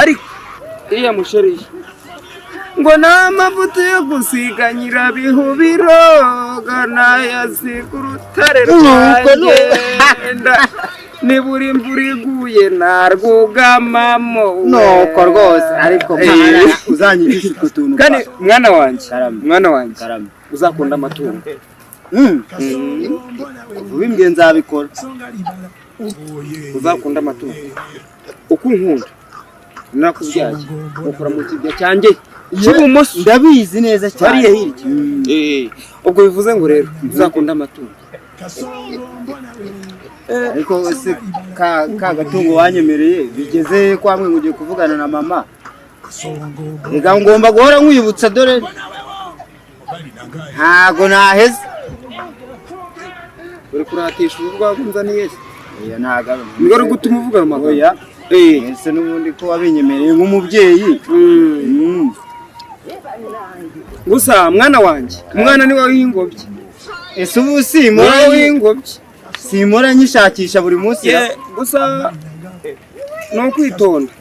ariko iriya mushereye ngo n'amavuta yo gusiga nyirabihubiro ganayasiga urutare rwagenda nibura imvura iguye narwugamamo nuko rwose ariko uzanyigisha utwo tuntu kandi mwana wanjye uzakunda amatungo ubimbwiye nzabikora uzakunda amatungo uko unkunda nakubyaye ukora mu kibya cyanjye cy'ibumoso ndabizi neza cyane hirya ubwo bivuze ngo rero uzakunda amatungo ariko se ka gatungo wanyemereye bigeze kwamwe ngo ugiye kuvugana na mama reka ngomba guhora nkwibutsa dore ntago naheze uri kuratisha urwagunzaniye oya ntago niba ari gutuma uvuga amagambo oya ese n'ubundi ko wabinyemereye nk'umubyeyi gusa mwana wanjye umwana niwe w'ingobyi ese ubu simora w'ingobyi simora nyishakisha buri munsi gusa no kwitonda